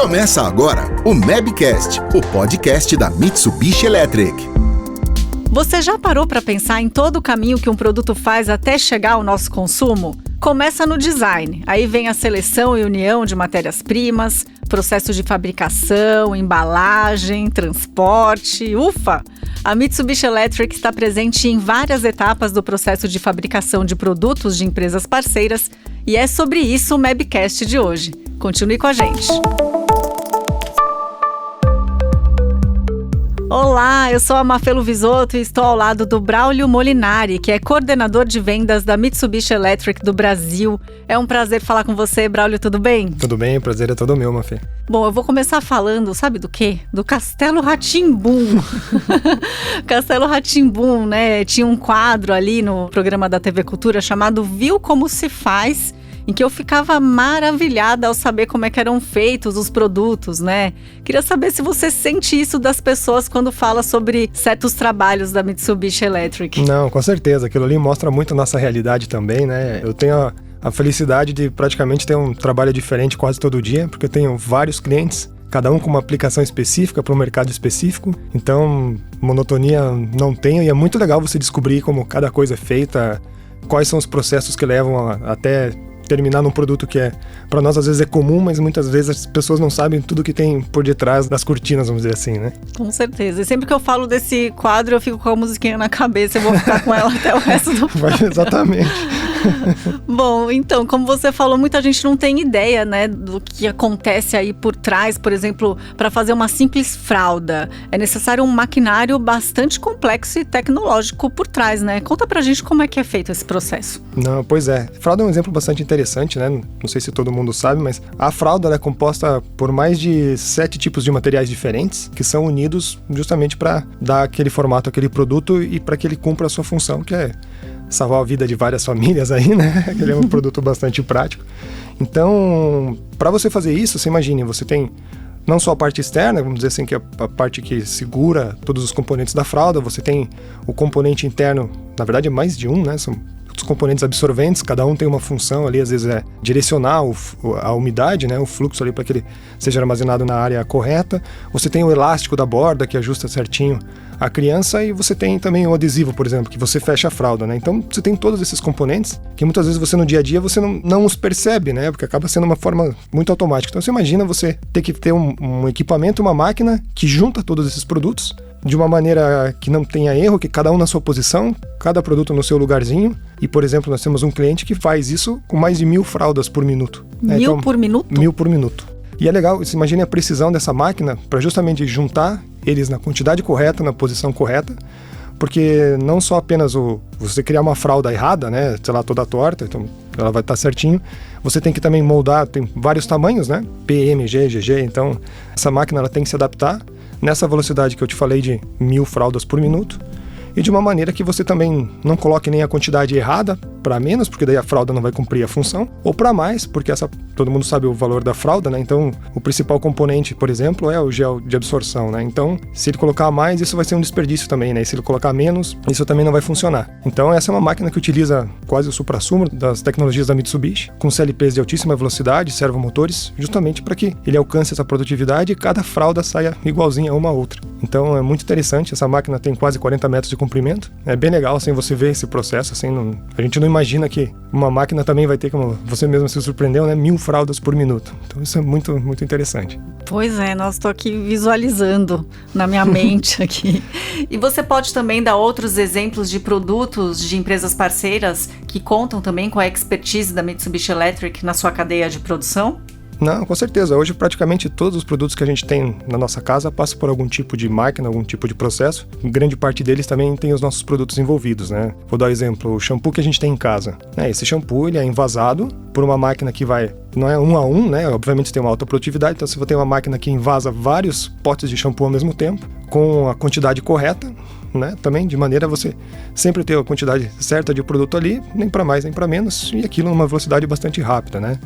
Começa agora o Mabcast, o podcast da Mitsubishi Electric. Você já parou para pensar em todo o caminho que um produto faz até chegar ao nosso consumo? Começa no design, aí vem a seleção e união de matérias-primas, processos de fabricação, embalagem, transporte, ufa! A Mitsubishi Electric está presente em várias etapas do processo de fabricação de produtos de empresas parceiras e é sobre isso o Mabcast de hoje. Continue com a gente! Olá, eu sou a Mafelo Visoto e estou ao lado do Braulio Molinari, que é coordenador de vendas da Mitsubishi Electric do Brasil. É um prazer falar com você, Braulio, tudo bem? Tudo bem, o prazer é todo meu, Mafê. Bom, eu vou começar falando, sabe do quê? Do Castelo Rá-Tim-Bum. Castelo Rá-Tim-Bum, né? Tinha um quadro ali no programa da TV Cultura chamado Viu Como Se Faz, em que eu ficava maravilhada ao saber como é que eram feitos os produtos, né? Queria saber se você sente isso das pessoas quando fala sobre certos trabalhos da Mitsubishi Electric. Não, com certeza. Aquilo ali mostra muito a nossa realidade também, né? Eu tenho a felicidade de praticamente ter um trabalho diferente quase todo dia, porque eu tenho vários clientes, cada um com uma aplicação específica para um mercado específico. Então, monotonia não tenho e é muito legal você descobrir como cada coisa é feita, quais são os processos que levam até terminar num produto que para nós às vezes é comum, mas muitas vezes as pessoas não sabem tudo que tem por detrás das cortinas, vamos dizer assim, né? Com certeza. E sempre que eu falo desse quadro, eu fico com a musiquinha na cabeça, eu vou ficar com ela até o resto do programa. Exatamente. Bom, então, como você falou, muita gente não tem ideia, né, do que acontece aí por trás. Por exemplo, para fazer uma simples fralda, é necessário um maquinário bastante complexo e tecnológico por trás, né? Conta pra gente como é que é feito esse processo. Não, pois é. Fralda é um exemplo bastante interessante, né? Não sei se todo mundo sabe, mas a fralda ela é composta por mais de 7 tipos de materiais diferentes que são unidos justamente para dar aquele formato, aquele produto e para que ele cumpra a sua função, que é salvar a vida de várias famílias aí, né? Ele é um produto bastante prático. Então, para você fazer isso, você imagine, você tem não só a parte externa, vamos dizer assim, que é a parte que segura todos os componentes da fralda, você tem o componente interno, na verdade é mais de um, né? São os componentes absorventes, cada um tem uma função ali, às vezes é direcionar a umidade, né, o fluxo ali para que ele seja armazenado na área correta. Você tem o elástico da borda que ajusta certinho a criança e você tem também o adesivo, por exemplo, que você fecha a fralda, né? Então você tem todos esses componentes que muitas vezes você no dia a dia você não os percebe, né? Porque acaba sendo uma forma muito automática. Então você imagina você ter que ter um equipamento, uma máquina que junta todos esses produtos de uma maneira que não tenha erro, que cada um na sua posição, cada produto no seu lugarzinho. E, por exemplo, nós temos um cliente que faz isso com mais de 1000 fraldas por minuto. 1000 então, por minuto? 1000 por minuto. E é legal, você imagine a precisão dessa máquina para justamente juntar eles na quantidade correta, na posição correta, porque não só apenas você criar uma fralda errada, né, sei lá, toda torta, então ela vai estar certinho, você tem que também moldar, tem vários tamanhos, né, PM, G, GG, então essa máquina ela tem que se adaptar nessa velocidade que eu te falei de 1000 fraldas por minuto, e de uma maneira que você também não coloque nem a quantidade errada para menos, porque daí a fralda não vai cumprir a função, ou para mais, porque todo mundo sabe o valor da fralda, né? Então, o principal componente, por exemplo, é o gel de absorção, né? Então, se ele colocar mais, isso vai ser um desperdício também, né? E se ele colocar menos, isso também não vai funcionar. Então, essa é uma máquina que utiliza quase o suprassumo das tecnologias da Mitsubishi, com CLPs de altíssima velocidade, servomotores, justamente para que ele alcance essa produtividade e cada fralda saia igualzinha a uma outra. Então, é muito interessante, essa máquina tem quase 40 metros de comprimento, é bem legal, assim, você ver esse processo, assim, a gente não imagina que uma máquina também vai ter, como você mesmo se surpreendeu, né, 1000 fraldas por minuto. Então isso é muito, muito interessante. Pois é, nós estou aqui visualizando na minha mente aqui. E você pode também dar outros exemplos de produtos de empresas parceiras que contam também com a expertise da Mitsubishi Electric na sua cadeia de produção? Não, com certeza. Hoje praticamente todos os produtos que a gente tem na nossa casa passam por algum tipo de máquina, algum tipo de processo. Grande parte deles também tem os nossos produtos envolvidos, né? Vou dar um exemplo, o shampoo que a gente tem em casa. Esse shampoo ele é envasado por uma máquina que não é um a um, né? Obviamente tem uma alta produtividade, então se você tem uma máquina que envasa vários potes de shampoo ao mesmo tempo, com a quantidade correta, né? Também de maneira a você sempre ter a quantidade certa de produto ali, nem para mais nem para menos, e aquilo numa velocidade bastante rápida, né?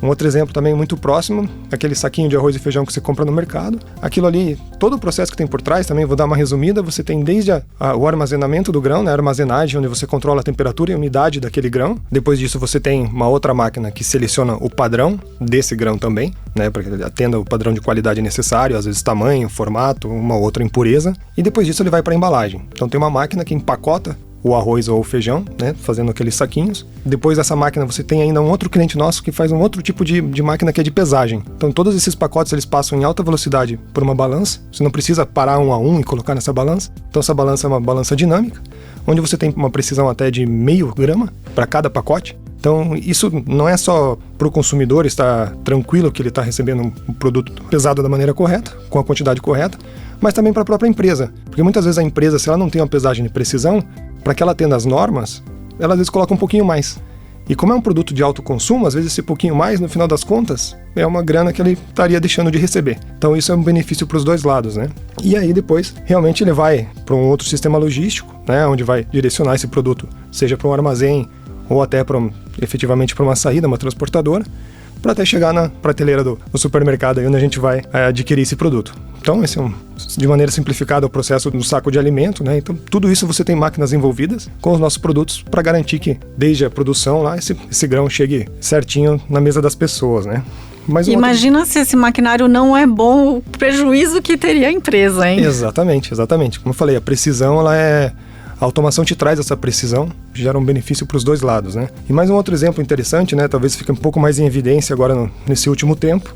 Um outro exemplo também muito próximo, aquele saquinho de arroz e feijão que você compra no mercado. Aquilo ali, todo o processo que tem por trás, também vou dar uma resumida, você tem desde o armazenamento do grão, né, a armazenagem, onde você controla a temperatura e a umidade daquele grão. Depois disso você tem uma outra máquina que seleciona o padrão desse grão também, né, para que ele atenda o padrão de qualidade necessário, às vezes tamanho, formato, uma outra impureza. E depois disso ele vai para a embalagem. Então tem uma máquina que empacota o arroz ou o feijão, né, fazendo aqueles saquinhos. Depois dessa máquina você tem ainda um outro cliente nosso que faz um outro tipo de máquina que é de pesagem. Então todos esses pacotes eles passam em alta velocidade por uma balança, você não precisa parar um a um e colocar nessa balança. Então essa balança é uma balança dinâmica, onde você tem uma precisão até de 0,5 grama para cada pacote. Então isso não é só para o consumidor estar tranquilo que ele está recebendo um produto pesado da maneira correta, com a quantidade correta, mas também para a própria empresa. Porque muitas vezes a empresa, se ela não tem uma pesagem de precisão, para que ela atenda as normas, ela às vezes coloca um pouquinho mais. E como é um produto de alto consumo, às vezes esse pouquinho mais, no final das contas, é uma grana que ele estaria deixando de receber. Então isso é um benefício para os dois lados, né? E aí depois, realmente ele vai para um outro sistema logístico, né? Onde vai direcionar esse produto, seja para um armazém ou até efetivamente para uma saída, uma transportadora, para até chegar na prateleira do supermercado, aí onde a gente vai adquirir esse produto. Então, esse é de maneira simplificada o processo do saco de alimento, né? Então, tudo isso você tem máquinas envolvidas com os nossos produtos para garantir que, desde a produção lá, esse grão chegue certinho na mesa das pessoas, né? Imagina se esse maquinário não é bom, o prejuízo que teria a empresa, hein? Exatamente. Como eu falei, a precisão, a automação te traz essa precisão, gera um benefício para os dois lados, né? E mais um outro exemplo interessante, né? Talvez fique um pouco mais em evidência agora nesse último tempo.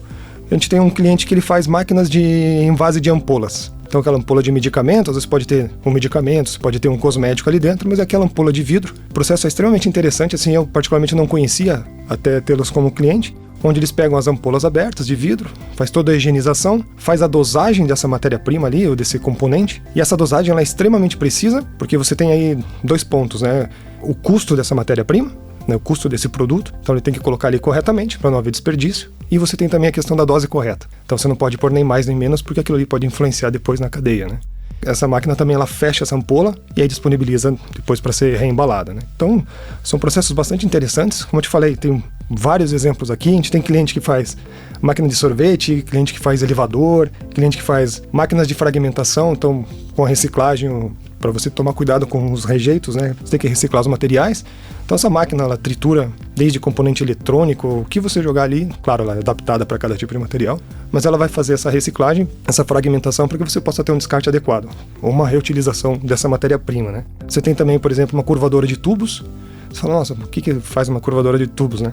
A gente tem um cliente que ele faz máquinas de envase de ampolas. Então aquela ampola de medicamento, às vezes pode ter um medicamento, pode ter um cosmético ali dentro, mas é aquela ampola de vidro. O processo é extremamente interessante, assim, eu particularmente não conhecia até tê-los como cliente, onde eles pegam as ampolas abertas de vidro, faz toda a higienização, faz a dosagem dessa matéria-prima ali, ou desse componente, e essa dosagem ela é extremamente precisa, porque você tem aí 2 pontos, né? O custo dessa matéria-prima, né? O custo desse produto, então ele tem que colocar ali corretamente para não haver desperdício, e você tem também a questão da dose correta. Então você não pode pôr nem mais nem menos, porque aquilo ali pode influenciar depois na cadeia, né? Essa máquina também ela fecha essa ampola e aí disponibiliza depois para ser reembalada, né? Então, são processos bastante interessantes. Como eu te falei, tem vários exemplos aqui. A gente tem cliente que faz máquina de sorvete, cliente que faz elevador, cliente que faz máquinas de fragmentação, então com a reciclagem, para você tomar cuidado com os rejeitos, né? Você tem que reciclar os materiais. Então essa máquina ela tritura desde componente eletrônico, o que você jogar ali, claro, ela é adaptada para cada tipo de material, mas ela vai fazer essa reciclagem, essa fragmentação para que você possa ter um descarte adequado, ou uma reutilização dessa matéria-prima, né? Você tem também, por exemplo, uma curvadora de tubos. Você fala, nossa, o que faz uma curvadora de tubos, né?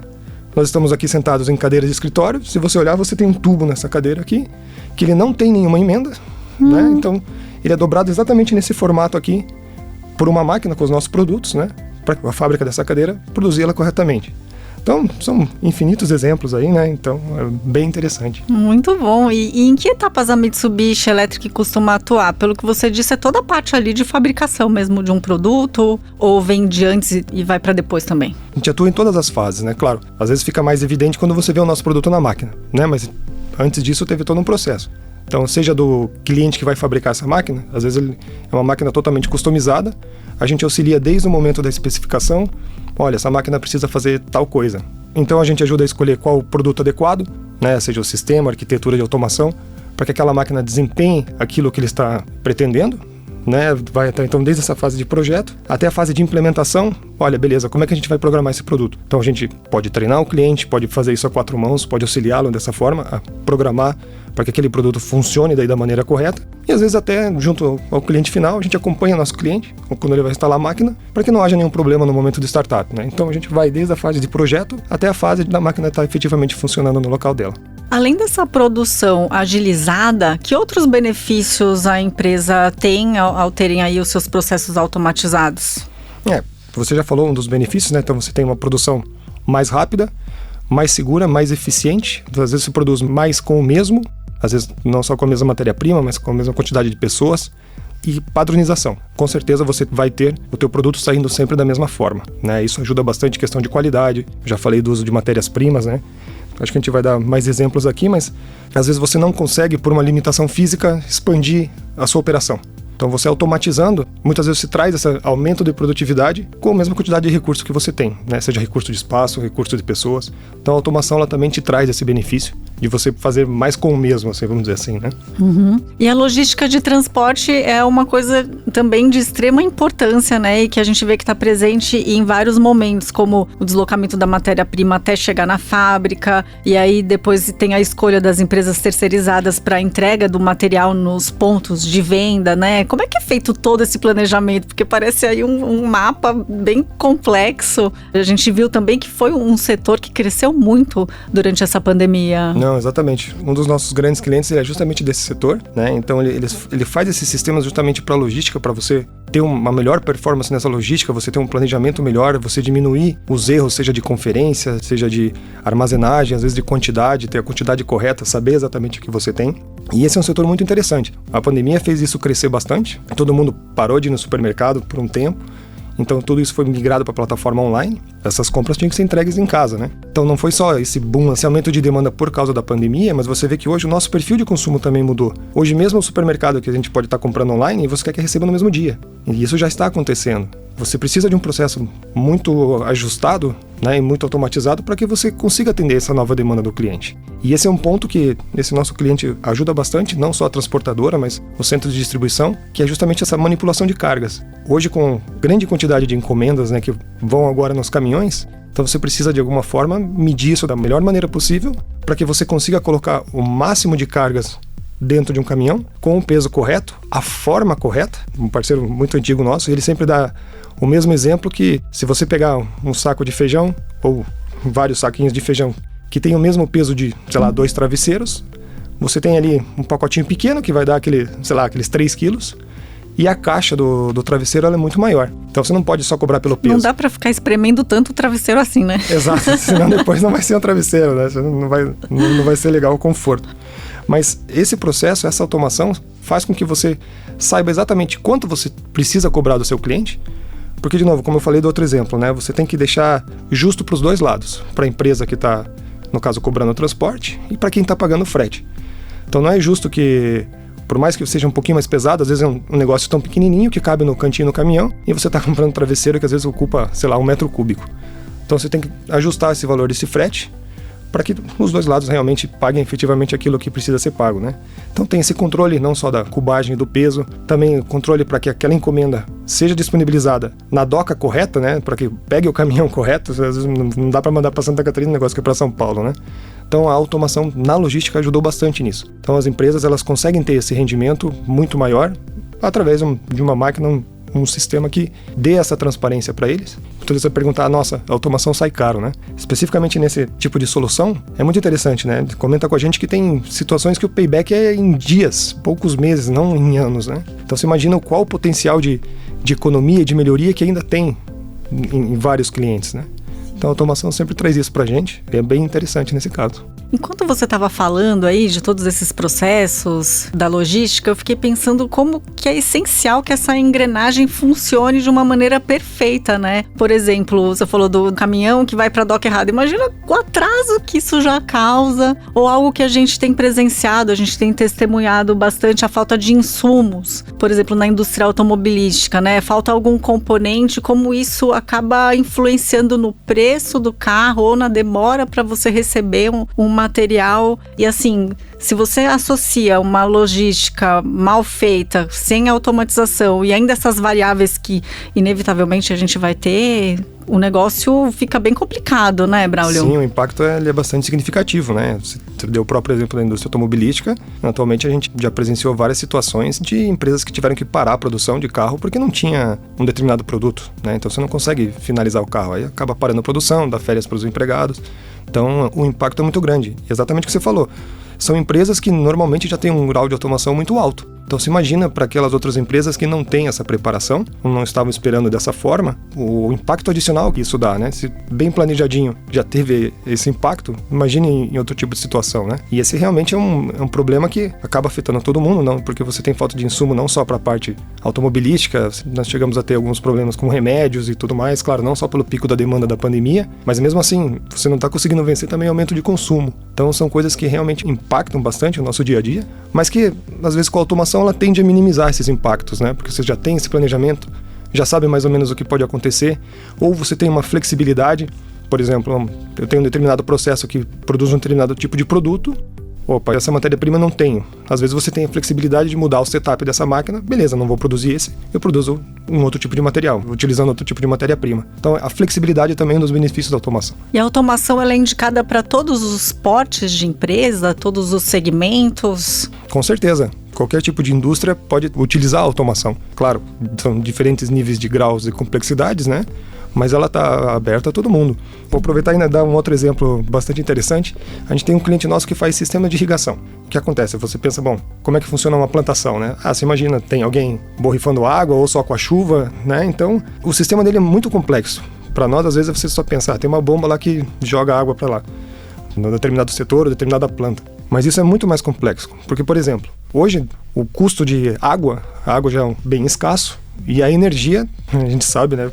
Nós estamos aqui sentados em cadeiras de escritório, se você olhar, você tem um tubo nessa cadeira aqui, que ele não tem nenhuma emenda, né? Então, ele é dobrado exatamente nesse formato aqui, por uma máquina com os nossos produtos, né? Para a fábrica dessa cadeira produzir ela corretamente. Então, são infinitos exemplos aí, né? Então, é bem interessante. Muito bom. E em que etapas a Mitsubishi Electric costuma atuar? Pelo que você disse, é toda a parte ali de fabricação mesmo de um produto? Ou vem de antes e vai para depois também? A gente atua em todas as fases, né? Claro, às vezes fica mais evidente quando você vê o nosso produto na máquina, né? Mas antes disso teve todo um processo. Então, seja do cliente que vai fabricar essa máquina, às vezes ele é uma máquina totalmente customizada, a gente auxilia desde o momento da especificação, olha, essa máquina precisa fazer tal coisa. Então a gente ajuda a escolher qual o produto adequado, né, seja o sistema, arquitetura de automação, para que aquela máquina desempenhe aquilo que ele está pretendendo, né? Vai até, então, desde essa fase de projeto até a fase de implementação. Olha, beleza, como é que a gente vai programar esse produto? Então a gente pode treinar o cliente, pode fazer isso a 4 mãos, pode auxiliá-lo dessa forma, a programar para que aquele produto funcione daí da maneira correta. E às vezes até junto ao cliente final, a gente acompanha o nosso cliente quando ele vai instalar a máquina, para que não haja nenhum problema no momento do startup, né? Então a gente vai desde a fase de projeto até a fase da máquina estar efetivamente funcionando no local dela. Além dessa produção agilizada, que outros benefícios a empresa tem ao terem aí os seus processos automatizados? Você já falou um dos benefícios, né? Então você tem uma produção mais rápida, mais segura, mais eficiente. Então, às vezes você produz mais com o mesmo, às vezes não só com a mesma matéria-prima, mas com a mesma quantidade de pessoas. E padronização. Com certeza você vai ter o teu produto saindo sempre da mesma forma, né? Isso ajuda bastante em questão de qualidade. Já falei do uso de matérias-primas, né? Acho que a gente vai dar mais exemplos aqui, mas às vezes você não consegue, por uma limitação física, expandir a sua operação. Então você automatizando, muitas vezes você traz esse aumento de produtividade com a mesma quantidade de recursos que você tem, né? Seja recurso de espaço, recurso de pessoas. Então a automação ela também te traz esse benefício de você fazer mais com o mesmo, assim, vamos dizer assim, né? E a logística de transporte é uma coisa também de extrema importância, né? E que a gente vê que está presente em vários momentos, como o deslocamento da matéria-prima até chegar na fábrica, e aí depois tem a escolha das empresas terceirizadas para a entrega do material nos pontos de venda, né? Como é que é feito todo esse planejamento? Porque parece aí um mapa bem complexo. A gente viu também que foi um setor que cresceu muito durante essa pandemia. Não, exatamente. Um dos nossos grandes clientes é justamente desse setor, né? Então ele faz esses sistemas justamente para logística, para você ter uma melhor performance nessa logística, você ter um planejamento melhor, você diminuir os erros, seja de conferência, seja de armazenagem, às vezes de quantidade, ter a quantidade correta, saber exatamente o que você tem. E esse é um setor muito interessante. A pandemia fez isso crescer bastante, todo mundo parou de ir no supermercado por um tempo, então tudo isso foi migrado para a plataforma online. Essas compras tinham que ser entregues em casa, né? Então não foi só esse boom, esse aumento de demanda por causa da pandemia, mas você vê que hoje o nosso perfil de consumo também mudou. Hoje mesmo o supermercado que a gente pode estar comprando online, você quer que receba no mesmo dia. E isso já está acontecendo. Você precisa de um processo muito ajustado, né, e muito automatizado para que você consiga atender essa nova demanda do cliente. E esse é um ponto que esse nosso cliente ajuda bastante, não só a transportadora, mas o centro de distribuição, que é justamente essa manipulação de cargas. Hoje, com grande quantidade de encomendas, né, que vão agora nos caminhões, então você precisa de alguma forma medir isso da melhor maneira possível para que você consiga colocar o máximo de cargas dentro de um caminhão, com o peso correto, a forma correta. Um parceiro muito antigo nosso, ele sempre dá o mesmo exemplo que se você pegar um saco de feijão ou vários saquinhos de feijão que tem o mesmo peso de, 2 travesseiros, você tem ali um pacotinho pequeno que vai dar aqueles 3 quilos, e a caixa do travesseiro ela é muito maior. Então você não pode só cobrar pelo peso. Não dá pra ficar espremendo tanto o travesseiro assim, né? Exato, senão depois não vai ser um travesseiro, né? Não vai ser legal o conforto. Mas esse processo, essa automação, faz com que você saiba exatamente quanto você precisa cobrar do seu cliente. Porque, de novo, como eu falei do outro exemplo, né? Você tem que deixar justo para os dois lados. Para a empresa que está, no caso, cobrando o transporte e para quem está pagando o frete. Então não é justo que, por mais que seja um pouquinho mais pesado, às vezes é um negócio tão pequenininho que cabe no cantinho do caminhão e você está comprando um travesseiro que às vezes ocupa, 1 metro cúbico. Então você tem que ajustar esse valor desse frete para que os dois lados realmente paguem efetivamente aquilo que precisa ser pago, né? Então tem esse controle não só da cubagem e do peso, também o controle para que aquela encomenda seja disponibilizada na doca correta, né? Para que pegue o caminhão correto. Às vezes não dá para mandar para Santa Catarina, negócio que é para São Paulo, né? Então a automação na logística ajudou bastante nisso. Então as empresas elas conseguem ter esse rendimento muito maior através de uma máquina, um sistema que dê essa transparência para eles. Então você vai perguntar, nossa, a automação sai caro, né? Especificamente nesse tipo de solução, é muito interessante, né? Comenta com a gente que tem situações que o payback é em dias, poucos meses, não em anos, né? Então você imagina qual o potencial de economia e de melhoria que ainda tem em vários clientes, né? Então a automação sempre traz isso pra gente, e é bem interessante nesse caso. Enquanto você estava falando aí de todos esses processos da logística, eu fiquei pensando como que é essencial que essa engrenagem funcione de uma maneira perfeita, né? Por exemplo, você falou do caminhão que vai para a doca errada. Imagina o atraso que isso já causa, ou algo que a gente tem presenciado, a gente tem testemunhado bastante, a falta de insumos. Por exemplo, na indústria automobilística, né? Falta algum componente, como isso acaba influenciando no preço do carro ou na demora para você receber um material. E assim, se você associa uma logística mal feita, sem automatização e ainda essas variáveis que inevitavelmente a gente vai ter, o negócio fica bem complicado, né, Braulio? Sim, o impacto ele é bastante significativo, né? Você deu o próprio exemplo da indústria automobilística. Atualmente a gente já presenciou várias situações de empresas que tiveram que parar a produção de carro porque não tinha um determinado produto, né? Então você não consegue finalizar o carro, aí acaba parando a produção, dá férias para os empregados. Então o impacto é muito grande. Exatamente o que você falou. São empresas que normalmente já têm um grau de automação muito alto. Então se imagina para aquelas outras empresas que não têm essa preparação, não estavam esperando dessa forma, o impacto adicional que isso dá, né? Se bem planejadinho já teve esse impacto, imagine em outro tipo de situação, né? E esse realmente é um problema que acaba afetando todo mundo, não? Porque você tem falta de insumo não só para a parte automobilística, nós chegamos a ter alguns problemas com remédios e tudo mais, claro, não só pelo pico da demanda da pandemia, mas mesmo assim, você não está conseguindo vencer também aumento de consumo. Então são coisas que realmente impactam bastante o nosso dia a dia, mas que às vezes com a automação automação ela tende a minimizar esses impactos, né? Porque você já tem esse planejamento, já sabe mais ou menos o que pode acontecer, ou você tem uma flexibilidade. Por exemplo, eu tenho um determinado processo que produz um determinado tipo de produto. Opa, essa matéria-prima não tenho. Às vezes você tem a flexibilidade de mudar o setup dessa máquina. Beleza, não vou produzir esse, eu produzo um outro tipo de material, utilizando outro tipo de matéria-prima. Então, a flexibilidade também é um dos benefícios da automação. E a automação ela é indicada para todos os portes de empresa, todos os segmentos? Com certeza. Qualquer tipo de indústria pode utilizar a automação. Claro, são diferentes níveis de graus e complexidades, né? Mas ela está aberta a todo mundo. Vou aproveitar e ainda dar um outro exemplo bastante interessante. A gente tem um cliente nosso que faz sistema de irrigação. O que acontece? Você pensa, bom, como é que funciona uma plantação, né? Você imagina, tem alguém borrifando água ou só com a chuva, né? Então, o sistema dele é muito complexo. Para nós, às vezes, você só pensa, tem uma bomba lá que joga água para lá, em determinado setor ou determinada planta. Mas isso é muito mais complexo. Porque, por exemplo, hoje, o custo de água, a água já é bem escasso, e a energia, a gente sabe, né?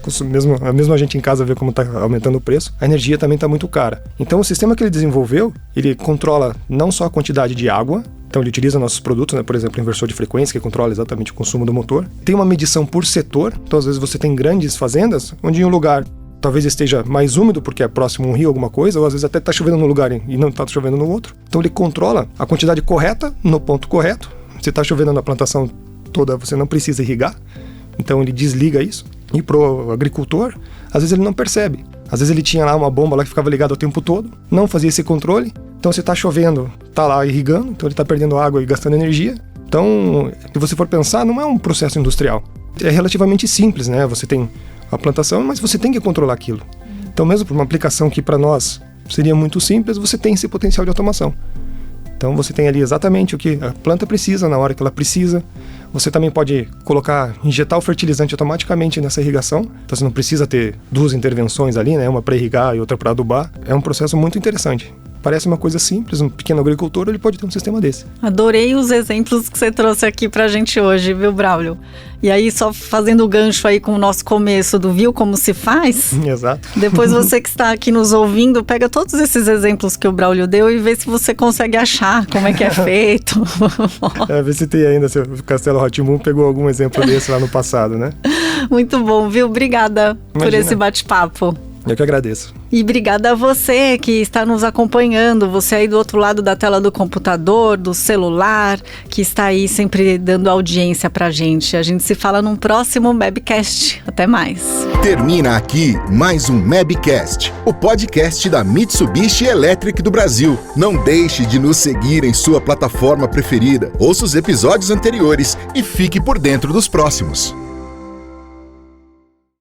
Mesmo a gente em casa vê como está aumentando o preço, a energia também está muito cara. Então o sistema que ele desenvolveu, ele controla não só a quantidade de água, então ele utiliza nossos produtos, né? Por exemplo, o inversor de frequência, que controla exatamente o consumo do motor. Tem uma medição por setor, então às vezes você tem grandes fazendas, onde em um lugar talvez esteja mais úmido porque é próximo a um rio, alguma coisa, ou às vezes até está chovendo num lugar e não está chovendo no outro. Então ele controla a quantidade correta no ponto correto. Se está chovendo na plantação toda, você não precisa irrigar. Então ele desliga isso. E pro agricultor, às vezes ele não percebe. Às vezes ele tinha lá uma bomba lá que ficava ligada o tempo todo, não fazia esse controle. Então se está chovendo, está lá irrigando, então ele está perdendo água e gastando energia. Então, se você for pensar, não é um processo industrial. É relativamente simples, né? Você tem a plantação, mas você tem que controlar aquilo. Então mesmo por uma aplicação que para nós seria muito simples, você tem esse potencial de automação. Então você tem ali exatamente o que a planta precisa na hora que ela precisa. Você também pode injetar o fertilizante automaticamente nessa irrigação. Então você não precisa ter duas intervenções ali, né? Uma para irrigar e outra para adubar. É um processo muito interessante. Parece uma coisa simples, um pequeno agricultor ele pode ter um sistema desse. Adorei os exemplos que você trouxe aqui pra gente hoje, viu, Braulio? E aí, só fazendo o gancho aí com o nosso começo do Viu Como Se Faz? Exato. Depois você que está aqui nos ouvindo, pega todos esses exemplos que o Braulio deu e vê se você consegue achar como é que é feito. Vê se tem ainda, se o Castelo Rá-Tim-Bum pegou algum exemplo desse lá no passado, né? Muito bom, viu? Obrigada por esse bate-papo. Eu que agradeço. E obrigada a você que está nos acompanhando, você aí do outro lado da tela do computador, do celular, que está aí sempre dando audiência pra gente. A gente se fala num próximo Mabcast. Até mais. Termina aqui mais um Mabcast, o podcast da Mitsubishi Electric do Brasil. Não deixe de nos seguir em sua plataforma preferida. Ouça os episódios anteriores e fique por dentro dos próximos.